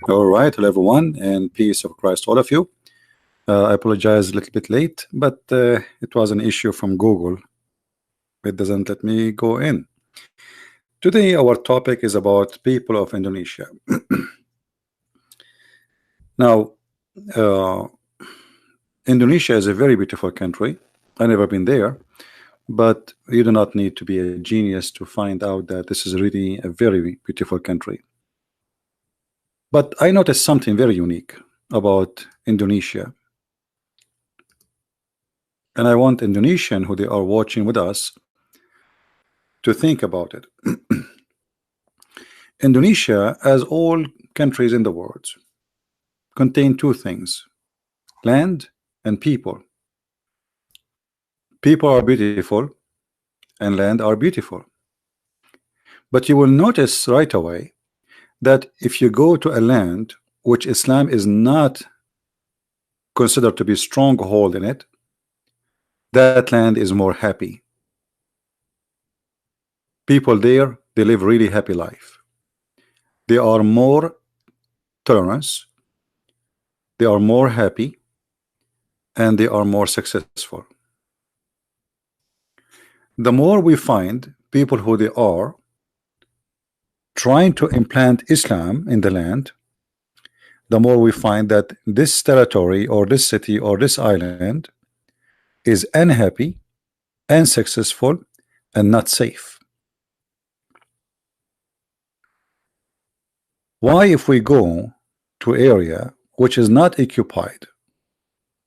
All right, hello everyone, and peace of Christ, all of you. I apologize a little bit late, but it was an issue from Google. It doesn't let me go in. Today, our topic is about people of Indonesia. Now, uh, Indonesia is a very beautiful country. I've never been there, but you do not need to be a genius to find out that this is really a very beautiful country. But I noticed something very unique about Indonesia. And I want Indonesian who they are watching with us to think about it. Indonesia, as all countries in the world, contain two things: land and people. People are beautiful and land are beautiful. But you will notice right away that if you go to a land which Islam is not considered to be stronghold in it, that land is more happy. People there, they live really happy life. They are more tolerance, they are more happy, and they are more successful. The more we find people who they are trying to implant Islam in the land, the more we find that this territory or this city or this island is unhappy, unsuccessful, and not safe. Why, if we go to area which is not occupied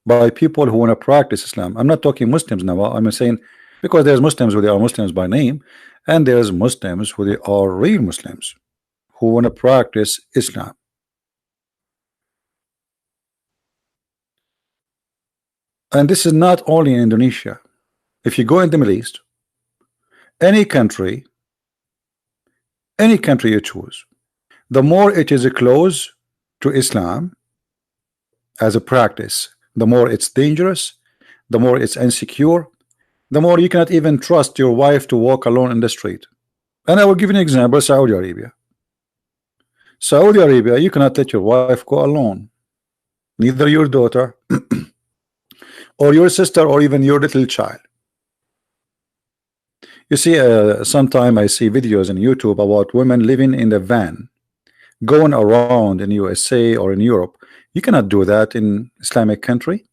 by people who want to practice Islam, I'm not talking Muslims now, I'm saying, because there's Muslims who they are Muslims by name, and there's Muslims who they are real Muslims who want to practice Islam. And this is not only in Indonesia. If you go in the Middle East, any country you choose, the more it is close to Islam as a practice, the more it's dangerous, the more it's insecure, the more you cannot even trust your wife to walk alone in the street. And I will give you an example: Saudi Arabia. Saudi Arabia, you cannot let your wife go alone, neither your daughter or your sister or even your little child. You see, sometime I see videos on YouTube about women living in the van going around in USA or in Europe. You cannot do that in Islamic country.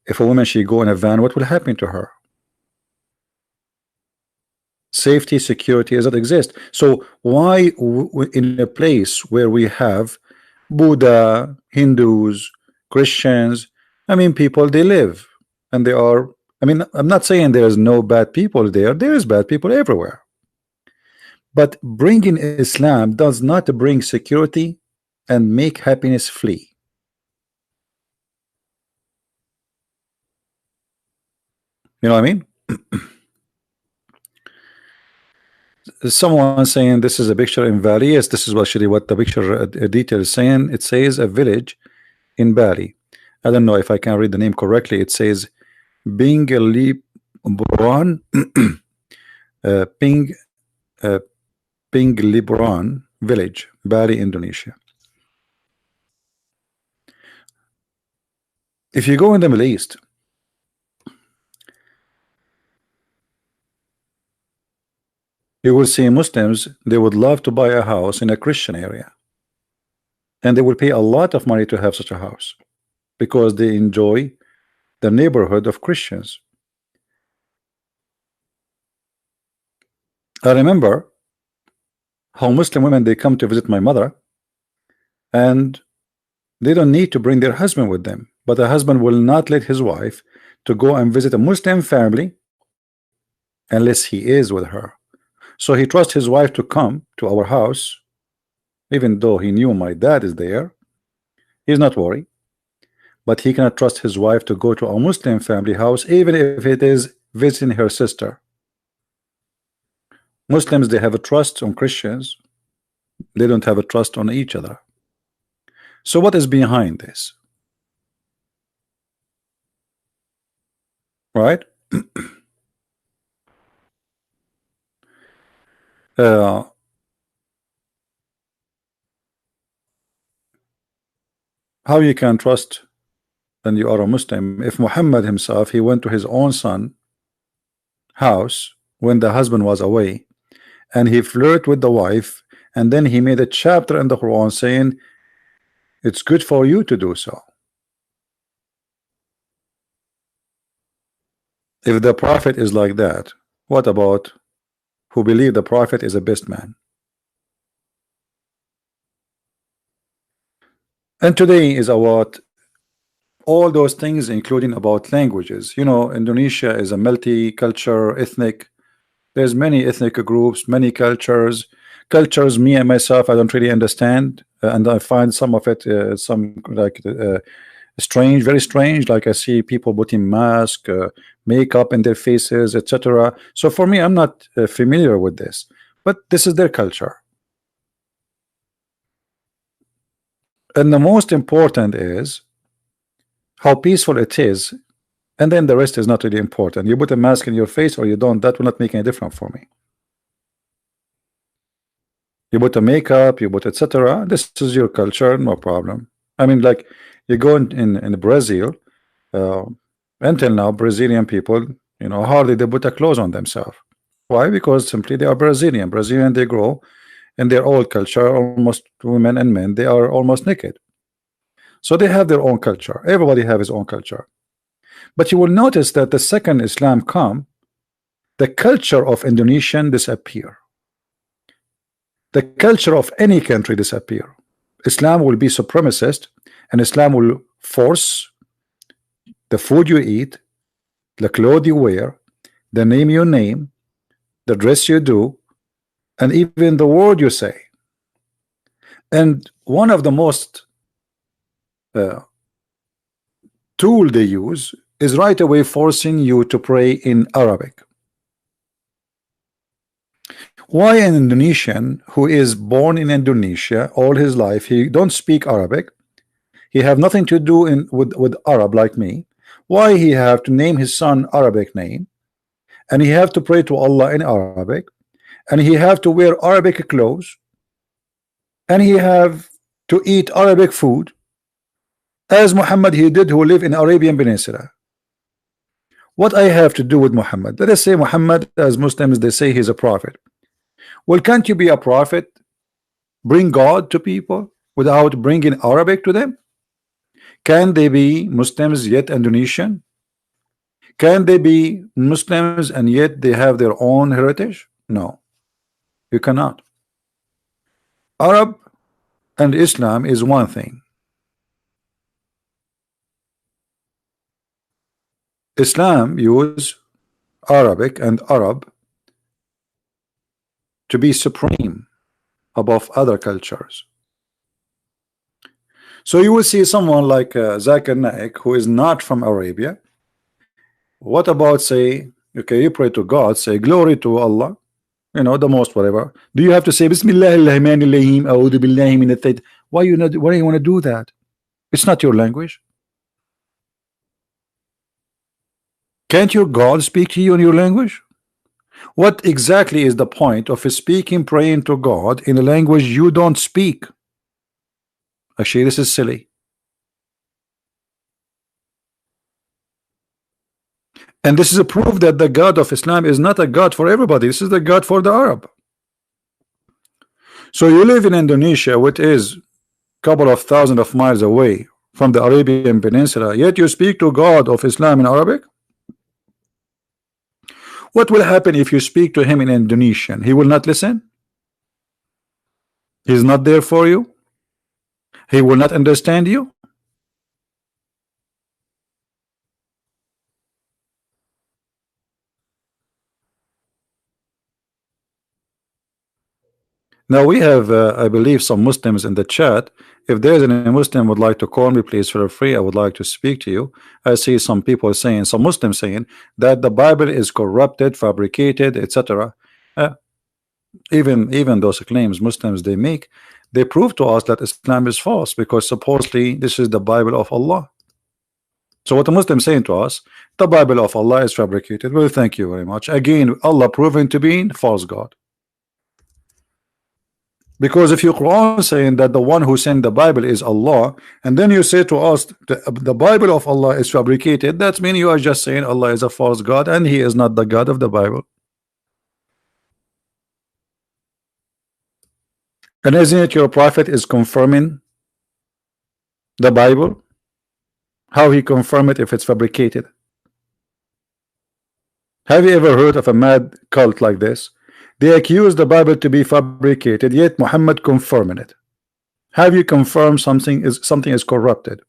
If a woman she go in a van, what will happen to her? Safety, security does not exist. So why in a place where we have Buddha, Hindus, Christians, I mean, people, they live and they are, I mean, I'm not saying there is no bad people there. There is bad people everywhere. But bringing Islam does not bring security and make happiness flee. You know what I mean? Someone saying this is a picture in Bali. Yes, this is actually what the picture detail is saying. It says a village in Bali. I don't know if I can read the name correctly. It says Pingliburan, Pingliburan village, Bali, Indonesia. If you go in the Middle East, you will see Muslims, they would love to buy a house in a Christian area, and they will pay a lot of money to have such a house because they enjoy the neighborhood of Christians. I remember how Muslim women, they come to visit my mother and they don't need to bring their husband with them, but the husband will not let his wife to go and visit a Muslim family unless he is with her. So he trusts his wife to come to our house, even though he knew my dad is there. He's not worried, but he cannot trust his wife to go to a Muslim family house, even if it is visiting her sister. Muslims, they have a trust on Christians, they don't have a trust on each other. So what is behind this? Right? How you can trust and you are a Muslim if Muhammad himself, he went to his own son house when the husband was away, and he flirted with the wife, and then he made a chapter in the Quran saying it's good for you to do so. If the prophet is like that, what about who believe the prophet is a best man? And today is about all those things, including about languages. You know, Indonesia is a multi-culture, ethnic. There's many ethnic groups, many cultures. Cultures, me and myself, I don't really understand, and I find some of it, some like strange, very strange. Like I see people putting mask, makeup in their faces, etc. So for me, I'm not familiar with this, but this is their culture. And the most important is how peaceful it is, and then the rest is not really important. You put a mask in your face or you don't, that will not make any difference for me. You put a makeup, you put etc. This is your culture, no problem. I mean, like you go in Brazil, until now, Brazilian people, you know, hardly they put a clothes on themselves. Why? Because simply they are Brazilian. Brazilian, they grow in their old culture, almost women and men, they are almost naked. So they have their own culture. Everybody have his own culture. But you will notice that the second Islam come, the culture of Indonesian disappear. The culture of any country disappear. Islam will be supremacist, and Islam will force the food you eat, the clothes you wear, the name you name, the dress you do, and even the word you say. And one of the most tool they use is right away forcing you to pray in Arabic. Why an Indonesian who is born in Indonesia all his life, he don't speak Arabic, he have nothing to do with Arab like me, why he have to name his son Arabic name, and he have to pray to Allah in Arabic, and he have to wear Arabic clothes, and he have to eat Arabic food, as Muhammad he did, who live in Arabian Peninsula? What I have to do with Muhammad? Let us say Muhammad, as Muslims they say he's a prophet. Well, can't you be a prophet, bring God to people without bringing Arabic to them? Can they be Muslims yet Indonesian? Can they be Muslims and yet they have their own heritage? No, you cannot. Arab and Islam is one thing. Islam use Arabic and Arab to be supreme above other cultures. So you will see someone like Zakir Naik, who is not from Arabia. What about say, okay, you pray to God, say glory to Allah, you know, the most whatever. Do you have to say Bismillah ar-Rahman-ir-Rahim, A'udhu billahi min at-Tayt? Why you not? Why do you want to do that? It's not your language. Can't your God speak to you in your language? What exactly is the point of speaking, praying to God in a language you don't speak? Actually, this is silly. And this is a proof that the God of Islam is not a God for everybody. This is the God for the Arab. So you live in Indonesia, which is a couple of thousands of miles away from the Arabian Peninsula, yet you speak to God of Islam in Arabic? What will happen if you speak to him in Indonesian? He will not listen? He's not there for you? He will not understand you? Now we have, I believe, some Muslims in the chat. If there's any Muslim would like to call me, please feel free. I would like to speak to you. I see some people saying, some Muslims saying that the Bible is corrupted, fabricated, etc. Even those claims Muslims they make, they prove to us that Islam is false, because supposedly this is the Bible of Allah. So what the Muslim saying to us, the Bible of Allah is fabricated. Well, thank you very much. Again, Allah proven to be false God. Because if your Quran saying that the one who sent the Bible is Allah, and then you say to us the Bible of Allah is fabricated, that means you are just saying Allah is a false God and he is not the God of the Bible. And isn't it your prophet is confirming the Bible? How he confirm it if it's fabricated? Have you ever heard of a mad cult like this? They accuse the Bible to be fabricated, yet Muhammad confirming it. Have you confirmed something is corrupted?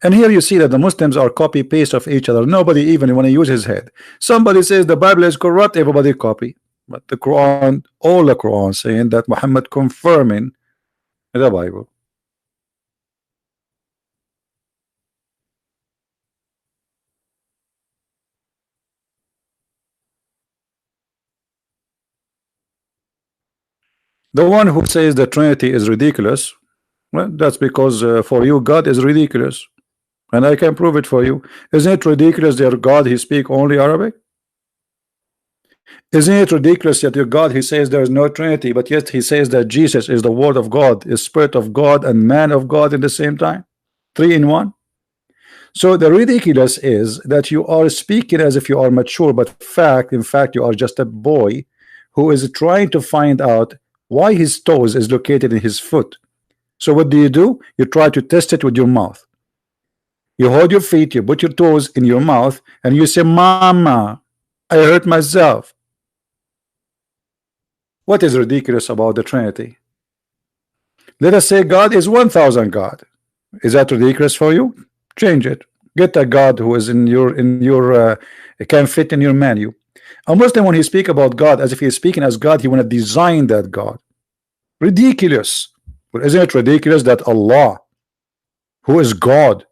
And here you see that the Muslims are copy paste of each other. Nobody even want to use his head. Somebody says the Bible is corrupt, everybody copy. But the Quran, all the Quran saying that Muhammad confirming the Bible. The one who says the Trinity is ridiculous, well, that's because for you God is ridiculous, and I can prove it for you. Isn't it ridiculous that your God he speak only Arabic? Isn't it ridiculous that your God he says there is no Trinity, but yet he says that Jesus is the Word of God, is Spirit of God, and Man of God in the same time, three in one? So the ridiculous is that you are speaking as if you are mature, but in fact you are just a boy who is trying to find out why his toes is located in his foot. So what do? You try to test it with your mouth. You hold your feet, you put your toes in your mouth, and you say, Mama, I hurt myself. What is ridiculous about the Trinity? Let us say God is 1,000 God. Is that ridiculous for you? Change it. Get a God who is in your can fit in your menu. A Muslim, when he speak about God as if he is speaking as God, he want to design that God. Ridiculous. But isn't it ridiculous that Allah, who is God,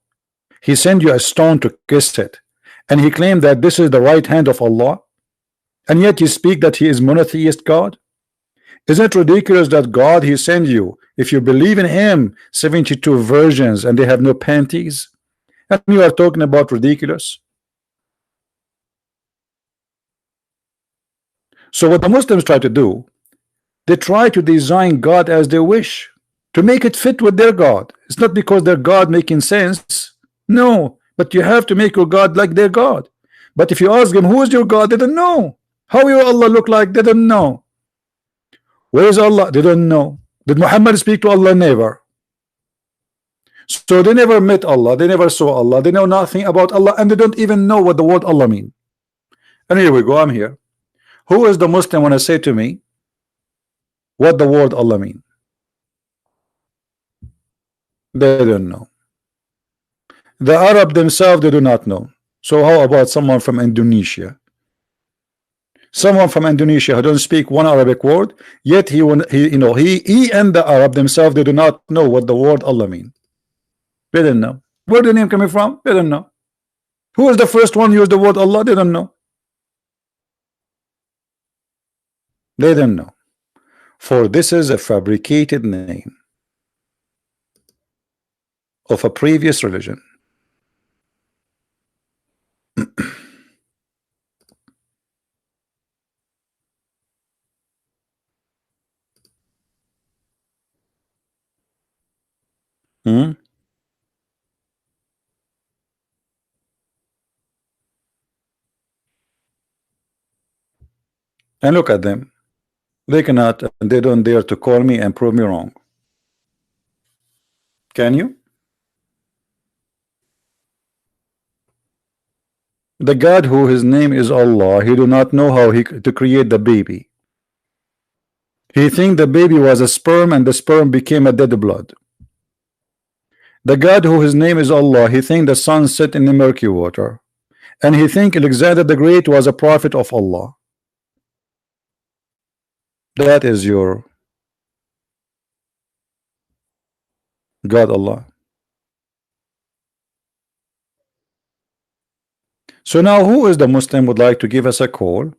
he sent you a stone to kiss it, and he claimed that this is the right hand of Allah, and yet you speak that he is monotheist God? Isn't it ridiculous that God he sent you, if you believe in him, 72 virgins and they have no panties, and you are talking about ridiculous? So what the Muslims try to do, they try to design God as they wish, to make it fit with their God. It's not because their God making sense, no, but you have to make your God like their God. But if you ask them who is your God, they don't know. How will Allah look like? They don't know. Where is Allah? They don't know. Did Muhammad speak to Allah? Never. So they never met Allah, they never saw Allah, they know nothing about Allah, and they don't even know what the word Allah mean. And here we go, I'm here. Who is the Muslim when I say to me what the word Allah mean? They don't know. The Arab themselves, they do not know. So how about someone from Indonesia? Someone from Indonesia who don't speak one Arabic word, yet he and the Arab themselves, they do not know what the word Allah mean. They don't know. Where the name coming from? They don't know. Who was the first one who used the word Allah? They don't know. They don't know. For this is a fabricated name of a previous religion. Hmm? And look at them. They cannot, they don't dare to call me and prove me wrong. Can you? The God who his name is Allah, he do not know how to create the baby. He think the baby was a sperm and the sperm became a dead blood. The God who his name is Allah, he think the sun set in the murky water, and he think Alexander the Great was a prophet of Allah. That is your God Allah. So now who is the Muslim would like to give us a call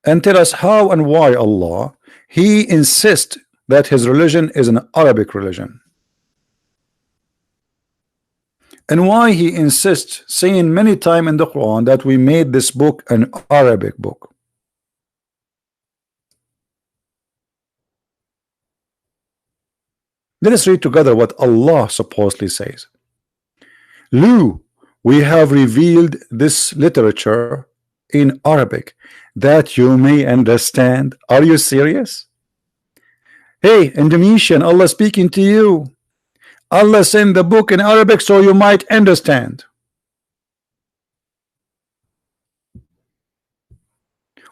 and tell us how and why Allah he insists that his religion is an Arabic religion, and why he insists saying many times in the Quran that we made this book an Arabic book. Let us read together what Allah supposedly says. Lu, we have revealed this literature in Arabic that you may understand. Are you serious? Hey, Indonesian, Allah speaking to you. Allah sent the book in Arabic so you might understand.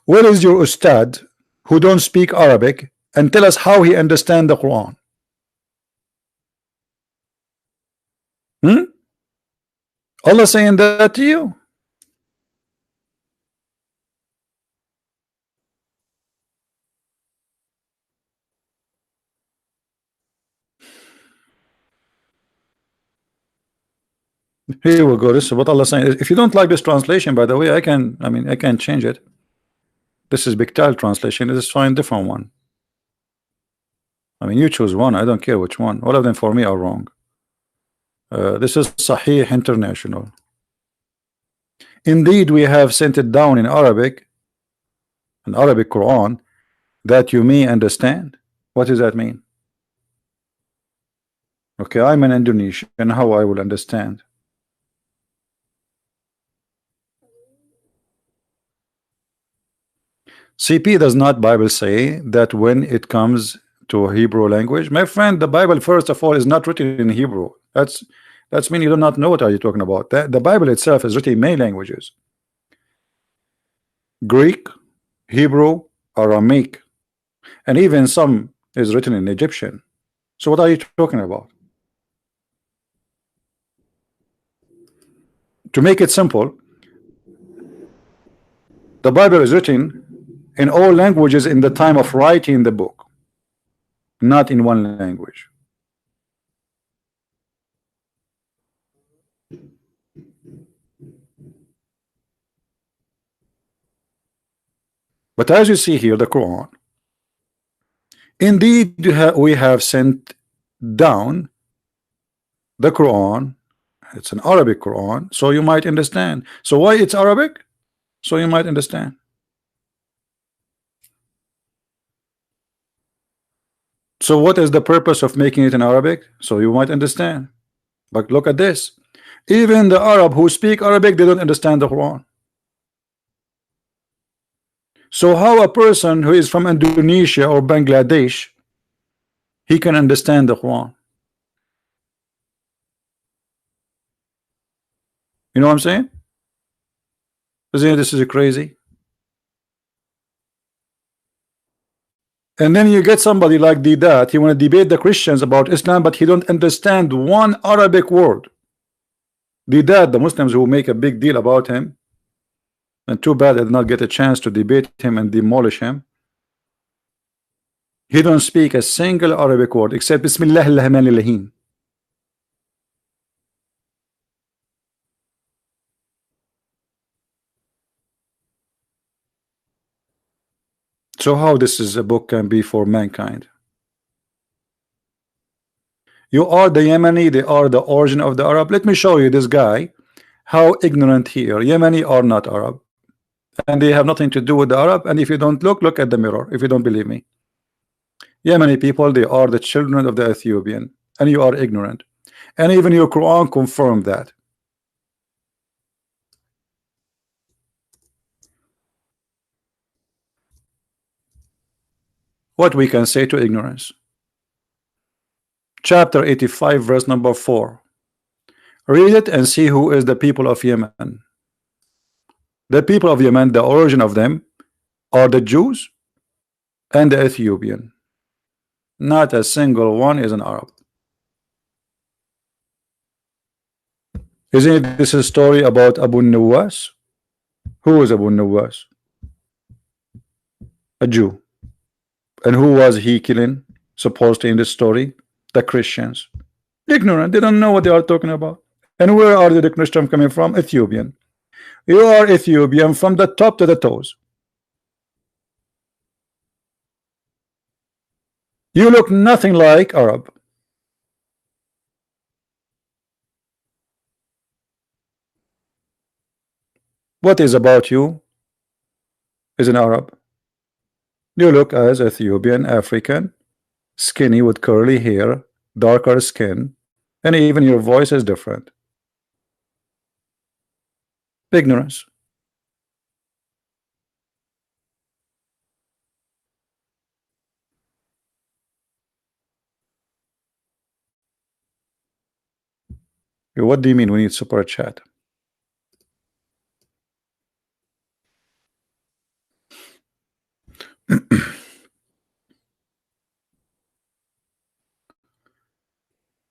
Where is your ustad who don't speak Arabic and tell us how he understand the Quran? Allah saying that to you? Here we go. This is what Allah saying. If you don't like this translation, by the way, I can change it. This is Bictal translation. This is fine, different one. You choose one. I don't care which one. All of them for me are wrong. This is Sahih International. Indeed, we have sent it down in Arabic, an Arabic Quran, that you may understand. What does that mean? Okay, I'm an Indonesian, and how I will understand? CP, does not Bible say that when it comes to Hebrew language? My friend, the Bible, first of all, is not written in Hebrew. That's mean you do not know what are you talking about. The Bible itself is written in many languages: Greek, Hebrew, Aramaic, and even some is written in Egyptian. So what are you talking about? To make it simple, the Bible is written in all languages in the time of writing the book, not in one language. But as you see here, the Quran, indeed we have sent down the Quran. It's an Arabic Quran, so you might understand. So why it's Arabic? So you might understand. So what is the purpose of making it in Arabic? So you might understand. But look at this. Even the Arab who speak Arabic, they don't understand the Quran. So how a person who is from Indonesia or Bangladesh, he can understand the Quran? You know what I'm saying? This is crazy. And then you get somebody like Tidak, he want to debate the Christians about Islam, but he don't understand one Arabic word. Tidak, the Muslims who make a big deal about him, and too bad I did not get a chance to debate him and demolish him. He don't speak a single Arabic word except Bismillah ar-Rahman ar-Rahim. So how this is a book can be for mankind? You are the Yemeni, they are the origin of the Arab. Let me show you this guy, how ignorant he is. Yemeni are not Arab, and they have nothing to do with the Arab. And if you don't look at the mirror, if you don't believe me. Yemeni people, they are the children of the Ethiopian, and you are ignorant. And even your Quran confirmed that. What we can say to ignorance? Chapter 85, verse number 4. Read it and see who is the people of Yemen. The people of Yemen, the origin of them are the Jews and the Ethiopian. Not a single one is an Arab. Isn't this a story about Abu Nawas? Who is Abu Nawas? A Jew. And who was he killing, supposedly in this story? The Christians. Ignorant, they don't know what they are talking about. And where are the Christians coming from? Ethiopian. You are Ethiopian from the top to the toes. You look nothing like Arab. What is about you is an Arab. You look as Ethiopian, African, skinny with curly hair, darker skin, and even your voice is different. Ignorance. What do you mean we need super chat?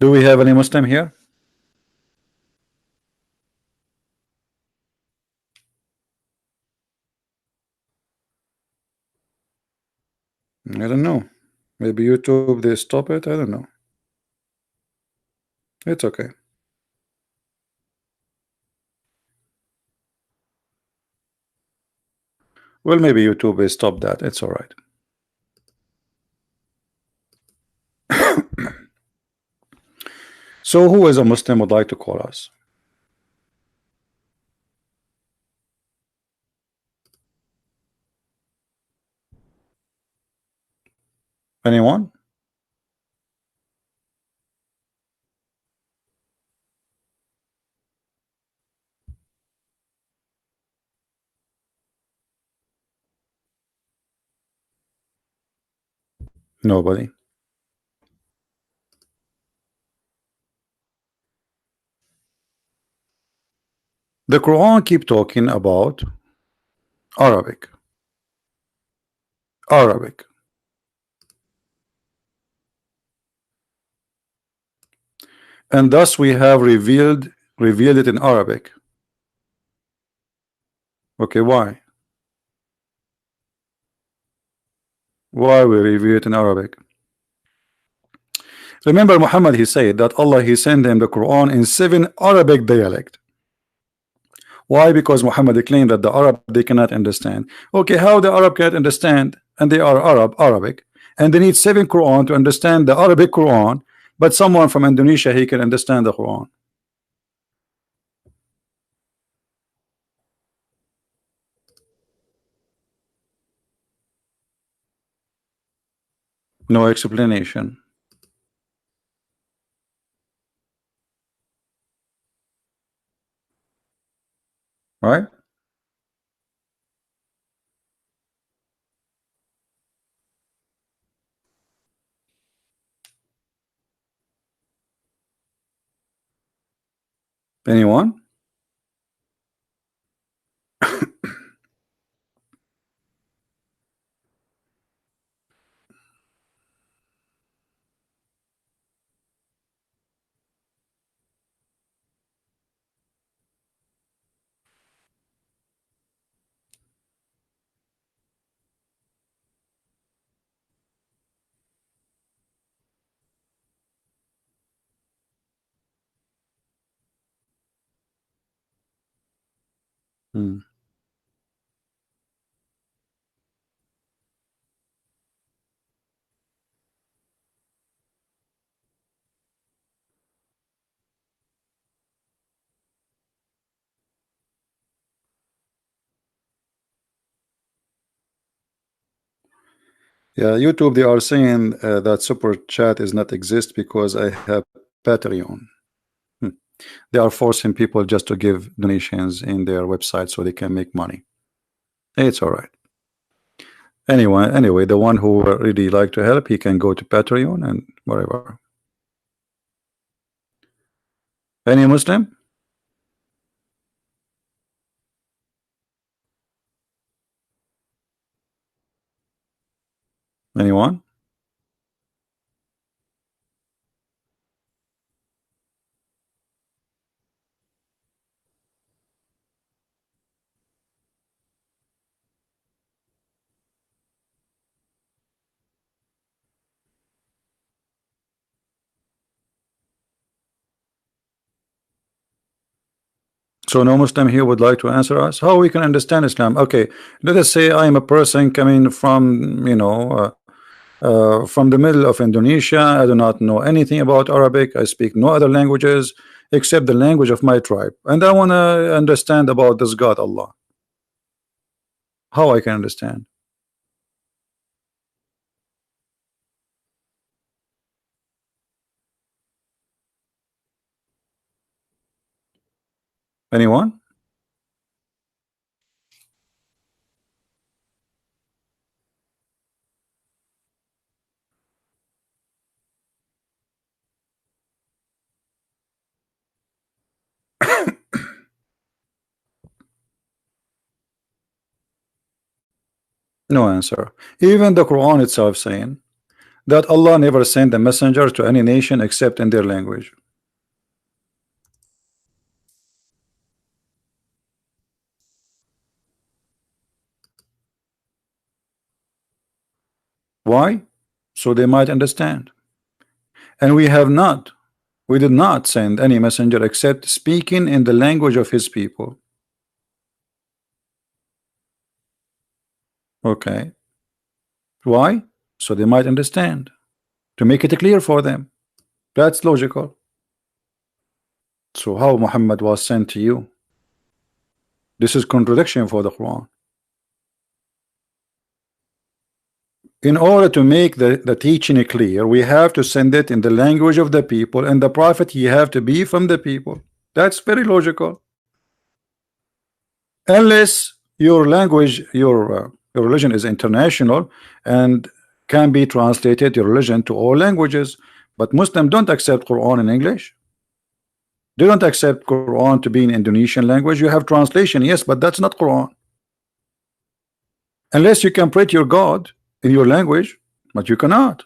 Do we have any Muslim here? I don't know. Maybe YouTube they stop it. I don't know. It's okay. Well, maybe YouTube will stop that. It's all right. So who is a Muslim would like to call us? Anyone? Nobody. The Quran keep talking about Arabic. Arabic. And thus we have revealed it in Arabic. Okay, why? Why we reveal it in Arabic? Remember Muhammad, he said that Allah he sent him the Quran in 7 Arabic dialect. Why? Because Muhammad claimed that the Arab they cannot understand. Okay, how the Arab cannot understand, and they are Arabic, and they need 7 Quran to understand the Arabic Quran, but someone from Indonesia he can understand the Quran. No explanation. Right? Anyone? Hmm. Yeah, YouTube they are saying that super chat is not exist because I have Patreon. Hmm. They are forcing people just to give donations in their website so they can make money. It's all right. Anyway, the one who really like to help, he can go to Patreon and whatever. Any Muslim? Anyone? So no Muslim here would like to answer us how we can understand Islam. Okay, let us say I am a person coming from from the middle of Indonesia. I do not know anything about Arabic. I speak no other languages except the language of my tribe, and I want to understand about this God Allah. How I can understand? Anyone? No answer. Even the Quran itself saying that Allah never sent a messenger to any nation except in their language. Why? So they might understand. And we did not send any messenger except speaking in the language of his people. Okay. Why? So they might understand. To make it clear for them. That's logical. So how Muhammad was sent to you? This is contradiction for the Quran. In order to make the teaching clear, we have to send it in the language of the people, and the prophet he have to be from the people. That's very logical. Unless your language, your religion is international and can be translated your religion to all languages, but Muslims don't accept Quran in English. They don't accept Quran to be in Indonesian language. You have translation, yes, but that's not Quran. Unless you can pray to your God in your language, but you cannot.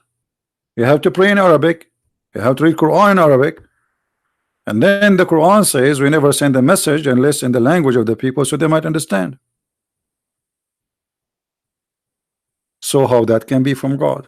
You have to pray in Arabic. You have to read Quran in Arabic. And then the Quran says we never send a message unless in the language of the people so they might understand. So how that can be from God?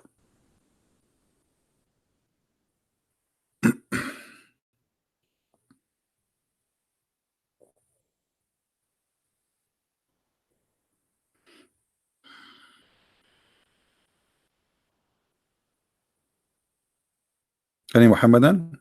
Any Muhammadan?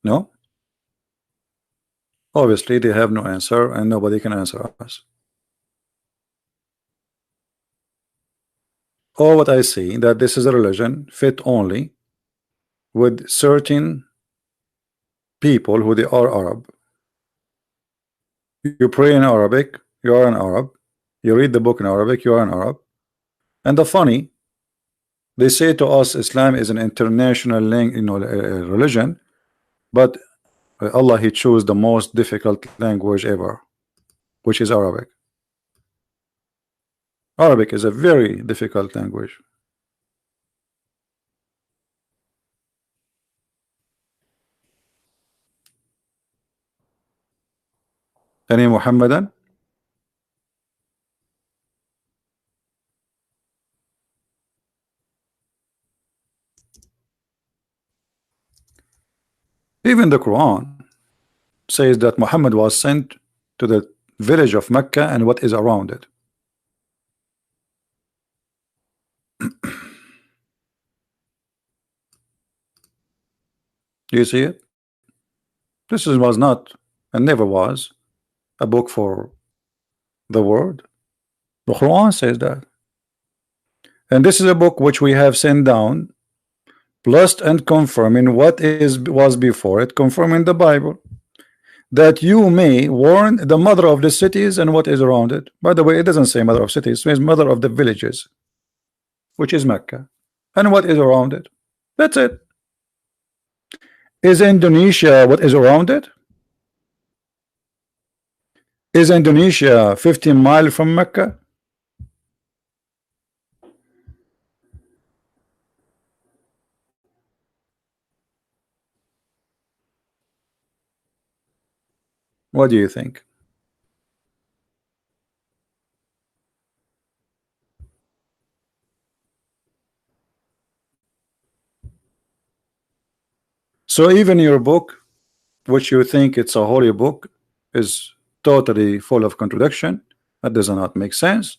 No? Obviously they have no answer and nobody can answer us. All what I see that this is a religion fit only with certain people who they are Arab. You pray in Arabic, you are an Arab. You read the book in Arabic, you are an Arab. And the funny, they say to us Islam is an international religion, but Allah he chose the most difficult language ever, which is Arabic. Arabic is a very difficult language. Any Muhammadan? Even the Quran says that Muhammad was sent to the village of Mecca and what is around it. Do you see it? Was not and never was a book for the world. The Quran says that. And this is a book which we have sent down, plus and confirming what was before it, confirming the Bible, that you may warn the mother of the cities and what is around it. By the way, it doesn't say mother of cities, it says mother of the villages, which is Mecca, and what is around it. That's it. Is Indonesia what is around it? Is Indonesia 15 miles from Mecca? What do you think? So even your book, which you think it's a holy book, is totally full of contradiction. That does not make sense,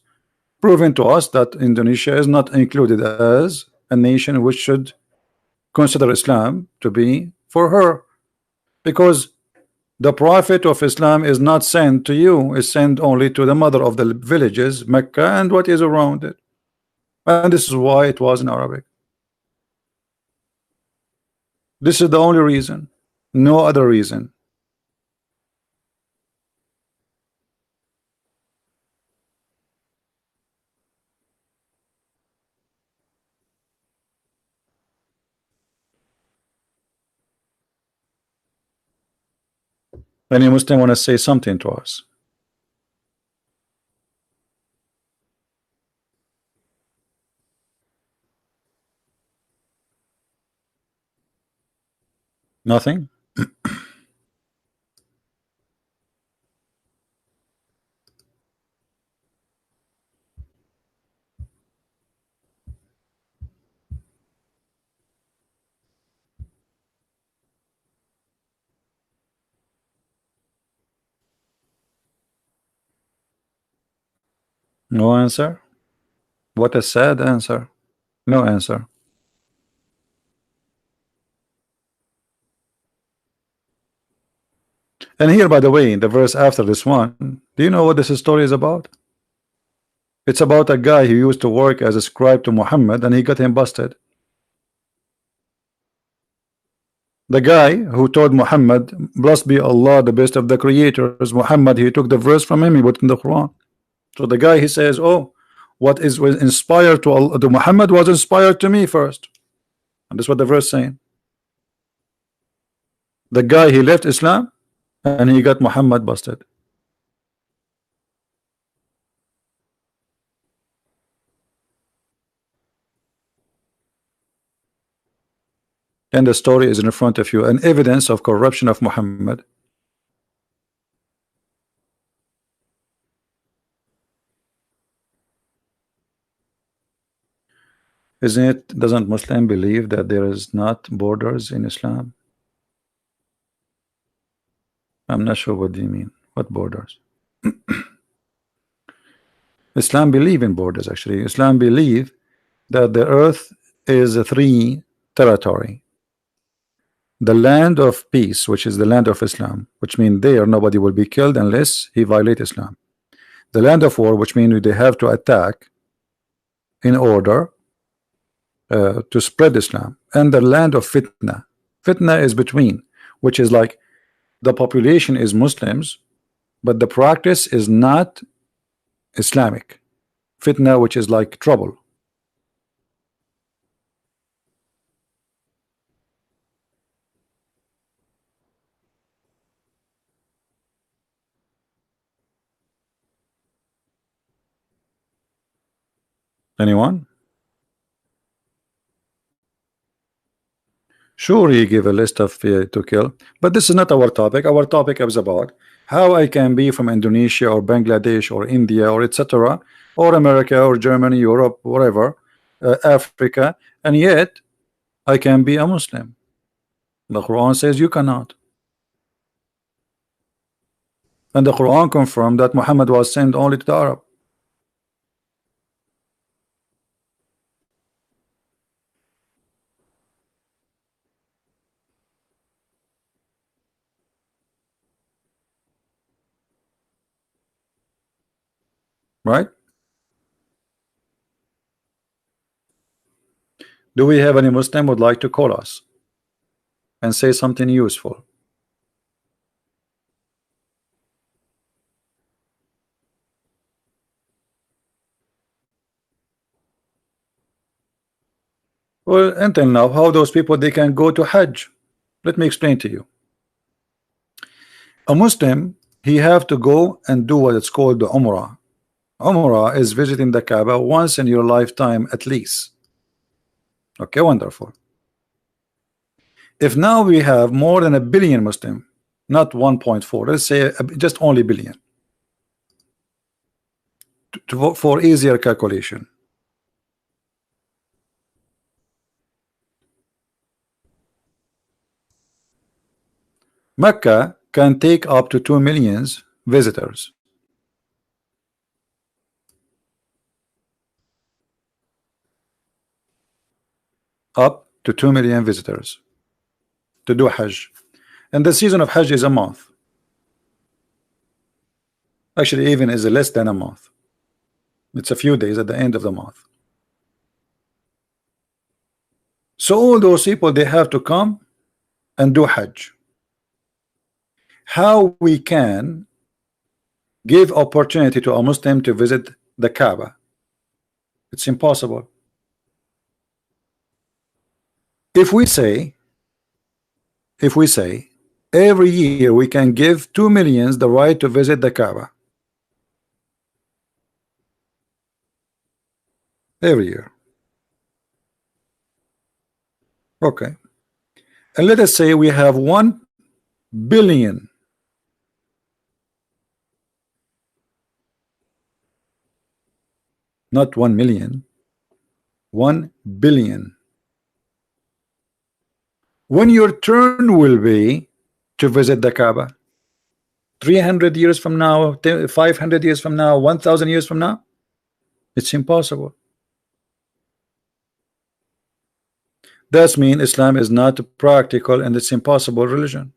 proving to us that Indonesia is not included as a nation which should consider Islam to be for her, because the prophet of Islam is not sent to you, is sent only to the mother of the villages, Mecca, and what is around it. And this is why it was in Arabic. This is the only reason, no other reason. Any Muslim want to say something to us? Nothing? No answer? What a sad answer. No answer. And here, by the way, in the verse after this one, do you know what this story is about? It's about a guy who used to work as a scribe to Muhammad and he got him busted. The guy who told Muhammad, blessed be Allah, the best of the creators, Muhammad, he took the verse from him, he put in the Quran. So the guy, he says, oh, what is was inspired to Allah, to Muhammad was inspired to me first. And that's what the verse saying. The guy, he left Islam and he got Muhammad busted. And the story is in front of you, an evidence of corruption of Muhammad. Isn't it? Doesn't Muslim believe that there is not borders in Islam? I'm not sure what do you mean. What borders? Islam believe in borders. Actually, Islam believe that the earth is a three territory. The land of peace, which is the land of Islam, which means there nobody will be killed unless he violate Islam. The land of war, which means they have to attack in order to spread Islam. And the land of fitna. Fitna is between, which is like the population is Muslims, but the practice is not Islamic. Fitna, which is like trouble. Anyone? Sure, he give a list of to kill, but this is not our topic. Our topic is about how I can be from Indonesia or Bangladesh or India or etc. or America or Germany, Europe, whatever, Africa, and yet I can be a Muslim. The Quran says you cannot. And the Quran confirmed that Muhammad was sent only to the Arab. Right? Do we have any Muslim would like to call us and say something useful? Well, until now, how those people they can go to Hajj? Let me explain to you. A Muslim, he have to go and do what it's called the Umrah. Umrah is visiting the Kaaba once in your lifetime at least. Okay, wonderful. If now we have more than a billion Muslim, not 1.4, let's say just only billion, for easier calculation. Mecca can take up to 2 million visitors. Up to 2 million visitors to do Hajj. And the season of Hajj is a month. Actually, even is less than a month. It's a few days at the end of the month. So all those people, they have to come and do Hajj. How we can give opportunity to a Muslim to visit the Kaaba? It's impossible. If we say every year we can give 2 million the right to visit the Kaaba, every year, okay, and let us say we have 1 billion, not 1 million, 1 billion. When your turn will be to visit the Kaaba, 300 years from now, 500 years from now, 1,000 years from now, it's impossible. That means Islam is not practical and it's impossible religion.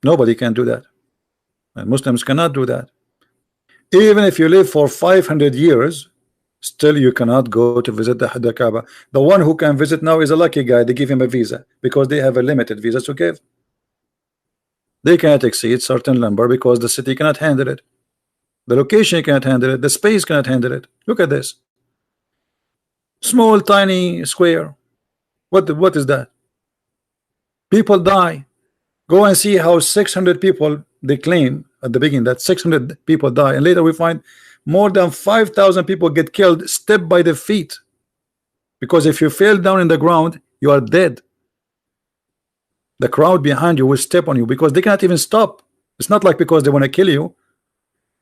Nobody can do that, and Muslims cannot do that. Even if you live for 500 years, still you cannot go to visit the Kaaba. The one who can visit now is a lucky guy. They give him a visa because they have a limited visa to give. They cannot exceed certain number because the city cannot handle it, the location cannot handle it, the space cannot handle it. Look at this small tiny square. What is that? People die. Go and see how 600 people, they claim at the beginning that 600 people die, and later we find more than 5,000 people get killed step by the feet, because if you fell down in the ground, you are dead. The crowd behind you will step on you because they cannot even stop. It's not like because they want to kill you,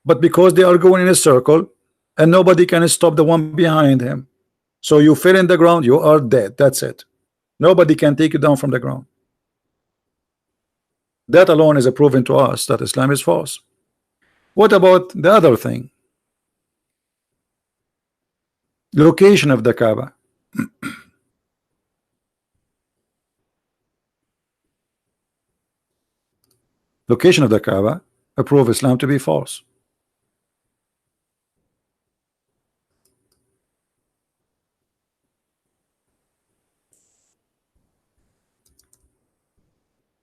but because they are going in a circle and nobody can stop the one behind him. So you fell in the ground, you are dead. That's it. Nobody can take you down from the ground. That alone is a proven to us that Islam is false. What about the other thing? Location of the Kaaba. Location of the Kaaba prove Islam to be false.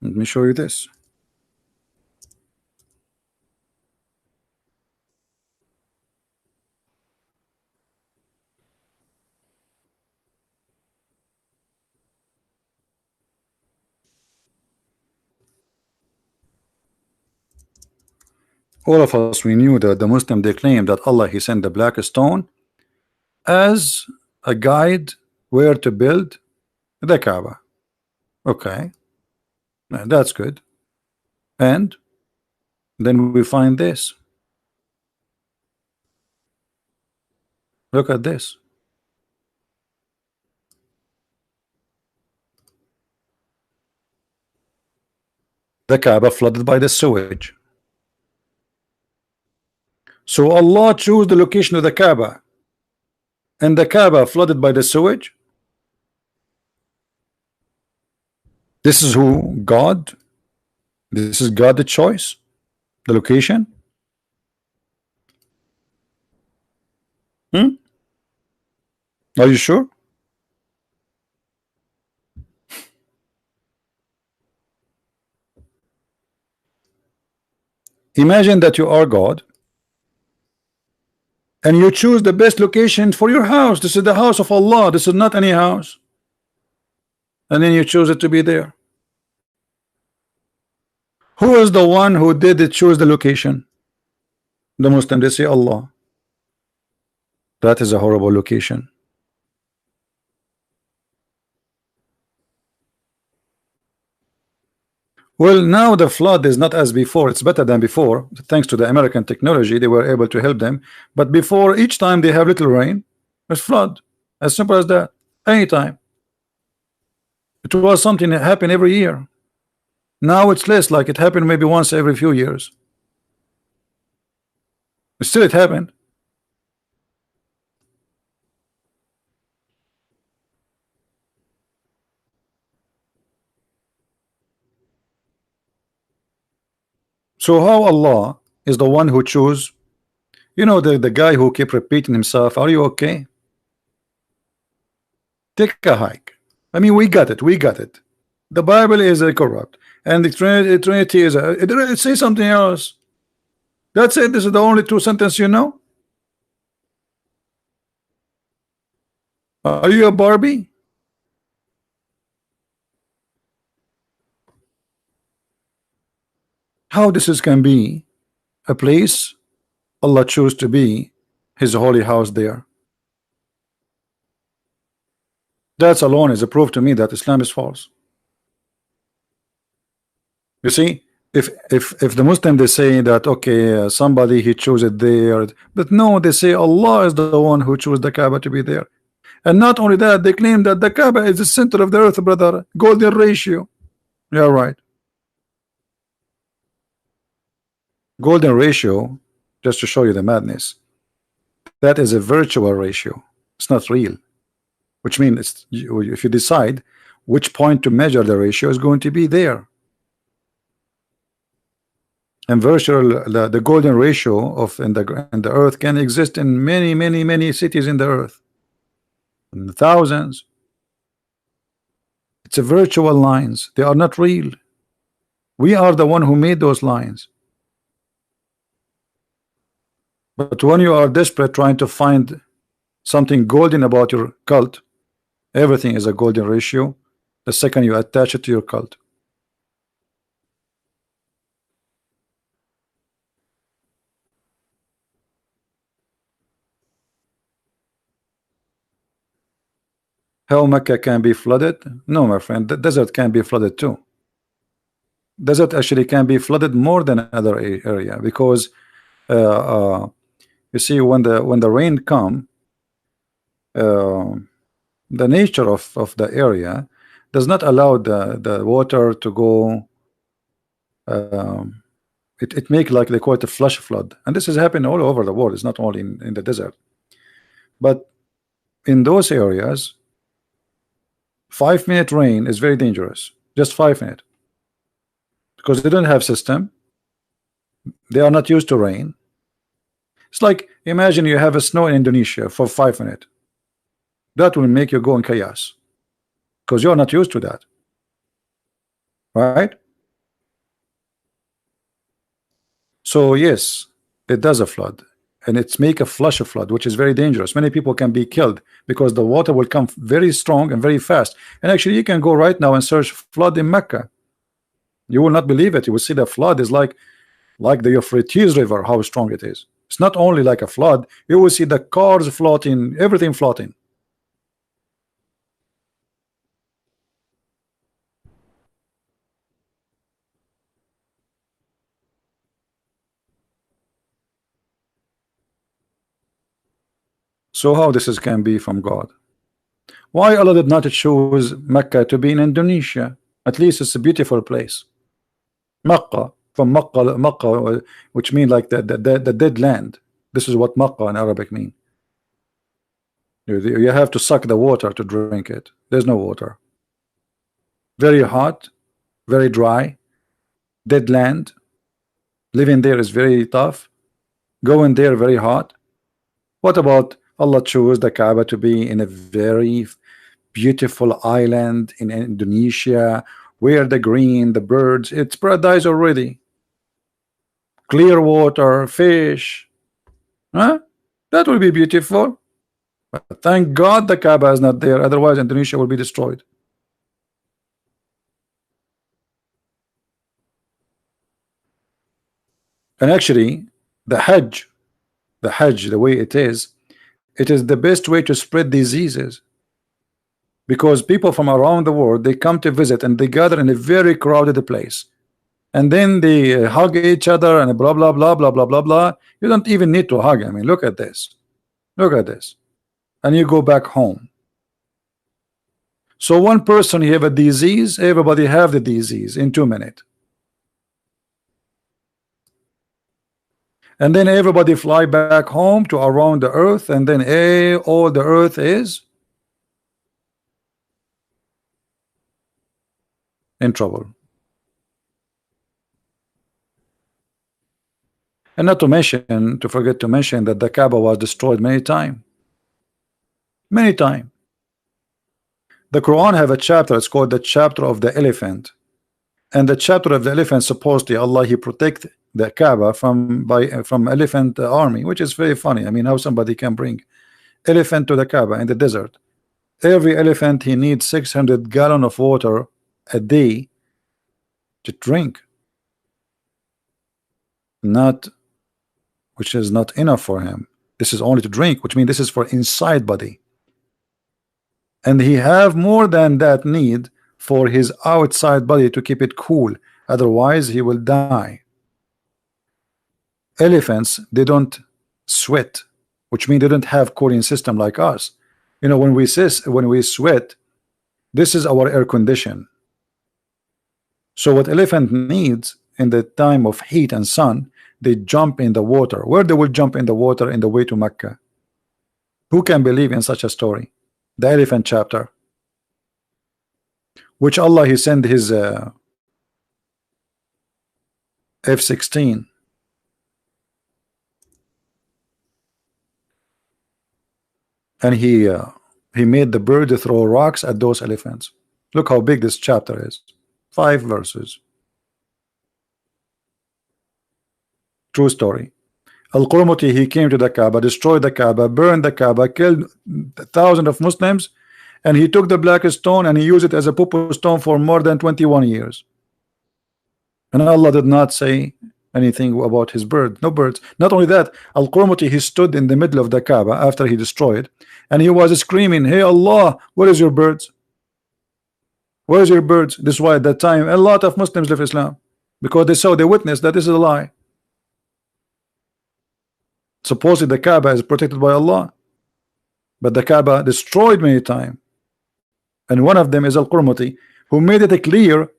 Let me show you this. All of us, we knew that the Muslim, they claim that Allah, he sent the black stone as a guide where to build the Kaaba. Okay, that's good. And then we find this. Look at this. The Kaaba flooded by the sewage. So Allah chose the location of the Kaaba, and the Kaaba flooded by the sewage. This is who God. This is God the choice, the location. Are you sure? Imagine that you are God and you choose the best location for your house. This is the house of Allah. This is not any house. And then you choose it to be there. Who is the one who did it choose the location? The Muslim, they say Allah. That is a horrible location. Well, now the flood is not as before. It's better than before. Thanks to the American technology, they were able to help them. But before, each time they have little rain, it's flood. As simple as that. Anytime. It was something that happened every year. Now it's less, like it happened maybe once every few years. Still it happened. So how Allah is the one who chose, you know, the guy who keep repeating himself, are you okay? Take a hike. I mean, we got it, we got it. The Bible is corrupt, and the Trinity is it say something else. That's it. This is the only two sentences you know. Are you a Barbie? How this is can be a place Allah chose to be His holy house there? That alone is a proof to me that Islam is false. You see, if the Muslim they say that okay, somebody he chose it there, but no, they say Allah is the one who chose the Kaaba to be there, and not only that, they claim that the Kaaba is the center of the earth, brother. Golden ratio. Yeah, right. Golden ratio, just to show you the madness. That is a virtual ratio. It's not real. Which means if you decide which point to measure the ratio is going to be there. And virtual, the golden ratio of in the earth can exist in many cities in the earth, in the thousands. It's a virtual lines. They are not real. We are the one who made those lines. But when you are desperate trying to find something golden about your cult, everything is a golden ratio the second you attach it to your cult. How Mecca can be flooded? No, my friend, the desert can be flooded too. Desert actually can be flooded more than other area, because you see, when the rain come, the nature of the area does not allow the water to go. It make, like they call it, a flash flood, and this is happening all over the world. It's not only in the desert, but in those areas 5-minute rain is very dangerous. Just 5 minutes, because they don't have system. They are not used to rain. It's like, imagine you have a snow in Indonesia for 5 minutes. That will make you go in chaos, because you're not used to that, right? So yes, it does a flood, and it's make a flash flood, which is very dangerous. Many people can be killed because the water will come very strong and very fast. And actually, you can go right now and search flood in Mecca. You will not believe it. You will see the flood is like the Euphrates River, how strong it is. It's not only like a flood. You will see the cars floating, everything floating. So how this can be from God? Why Allah did not choose Mecca to be in Indonesia? At least it's a beautiful place. Makkah, from Makkah, which means like the dead land. This is what Makkah in Arabic mean. You have to suck the water to drink it. There's no water. Very hot, very dry, dead land. Living there is very tough. Going there very hot. What about Allah chose the Kaaba to be in a very beautiful island in Indonesia, where the green, the birds, it's paradise already. Clear water, fish. Huh? That will be beautiful. But thank God the Kaaba is not there, otherwise Indonesia will be destroyed. And actually, the Hajj, the way it is the best way to spread diseases, because people from around the world, they come to visit and they gather in a very crowded place, and then they hug each other and blah blah blah blah blah blah blah. You don't even need to hug. I mean, look at this, and you go back home. So one person he have a disease, everybody have the disease in 2 minutes. And then everybody fly back home to around the earth, and then all the earth is in trouble. And not to mention, to forget to mention that the Kaaba was destroyed many times. Many times. The Quran have a chapter, it's called the chapter of the elephant. And the chapter of the elephant, supposedly Allah he protect the Kaaba from elephant army, which is very funny. I mean, how somebody can bring elephant to the Kaaba in the desert. Every elephant he needs 600 gallons of water a day to drink. Which is not enough for him. This is only to drink, which means this is for inside body. And he have more than that need for his outside body to keep it cool. Otherwise he will die. Elephants, they don't sweat, which means they don't have cooling system like us. You know, when we sweat, this is our air condition. So what elephant needs in the time of heat and sun, they jump in the water. Where they will jump in the water in the way to Mecca? Who can believe in such a story? The elephant chapter, which Allah he sent his F-16, and he made the bird throw rocks at those elephants. Look how big this chapter is. 5 verses. True story. Al-Qurmuti, he came to the Kaaba, destroyed the Kaaba, burned the Kaaba, killed thousands of Muslims, and he took the black stone and he used it as a poo stone for more than 21 years. And Allah did not say anything about his bird. No birds. Not only that, Al-Qurmuti, he stood in the middle of the Kaaba after he destroyed, and he was screaming, "Hey Allah, where is your birds? Where is your birds?" This is why at that time a lot of Muslims left Islam, because they witnessed that this is a lie. Supposedly the Kaaba is protected by Allah, but the Kaaba destroyed many times. And one of them is Al-Qurmuti, who made it clear,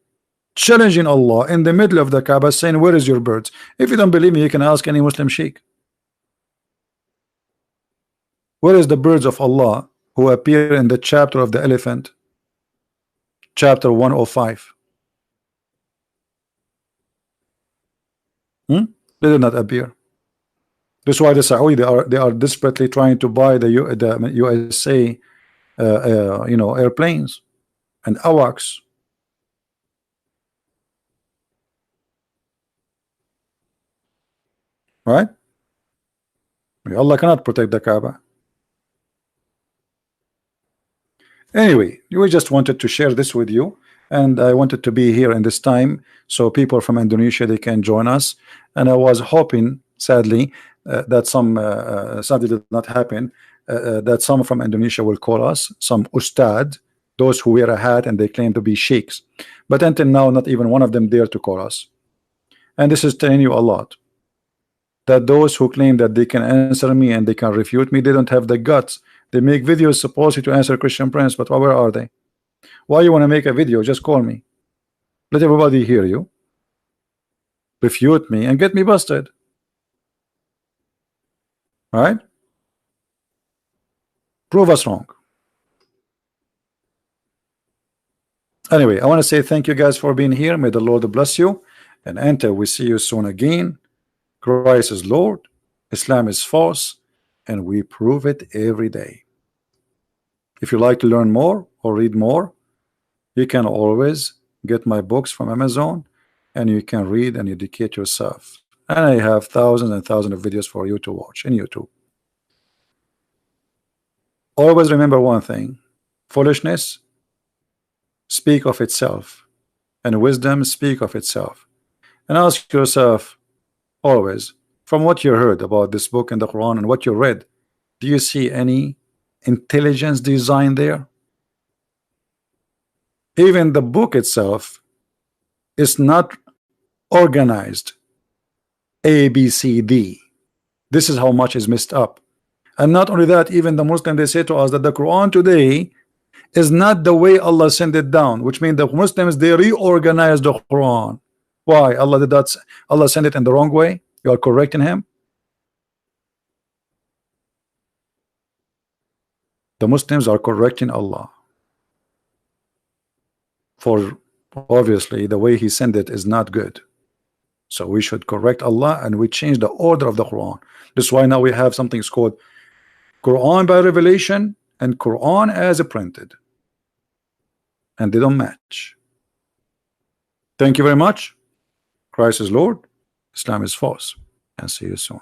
challenging Allah in the middle of the Kaaba, saying, "Where is your birds?" If you don't believe me, you can ask any Muslim sheikh. Where is the birds of Allah who appear in the chapter of the elephant, chapter 105? They did not appear. That's why the Saudi they are desperately trying to buy the USA you know, airplanes and AWACS. Right? Allah cannot protect the Kaaba. Anyway, we just wanted to share this with you, and I wanted to be here in this time so people from Indonesia they can join us. And I was hoping, sadly, that sadly did not happen, that some from Indonesia will call us, some ustad, those who wear a hat and they claim to be sheikhs. But until now, not even one of them dare to call us. And this is telling you a lot, that those who claim that they can answer me and they can refute me, they don't have the guts. They make videos supposedly to answer Christian Prince, but where are they? Why you want to make a video? Just call me, let everybody hear you, refute me, and get me busted. Right? Prove us wrong. Anyway, I want to say thank you guys for being here. May the Lord bless you. And until we see you soon again, Christ is Lord, Islam is false, and we prove it every day. If you like to learn more or read more, you can always get my books from Amazon, and you can read and educate yourself. And I have thousands and thousands of videos for you to watch in YouTube. Always remember one thing: foolishness speak of itself, and wisdom speak of itself. And ask yourself always, from what you heard about this book in the Quran and what you read, do you see any intelligence design there? Even the book itself is not organized A, B, C, D. This is how much is messed up. And not only that, even the Muslim, they say to us that the Quran today is not the way Allah sent it down, which means the Muslims, they reorganized the Quran. Why? Allah did that. Allah sent it in the wrong way. You are correcting him. The Muslims are correcting Allah, for obviously the way he sent it is not good. So we should correct Allah, and we change the order of the Quran. That's why now we have something called Quran by revelation and Quran as printed, and they don't match. Thank you very much. Christ is Lord, Islam is false, and see you soon.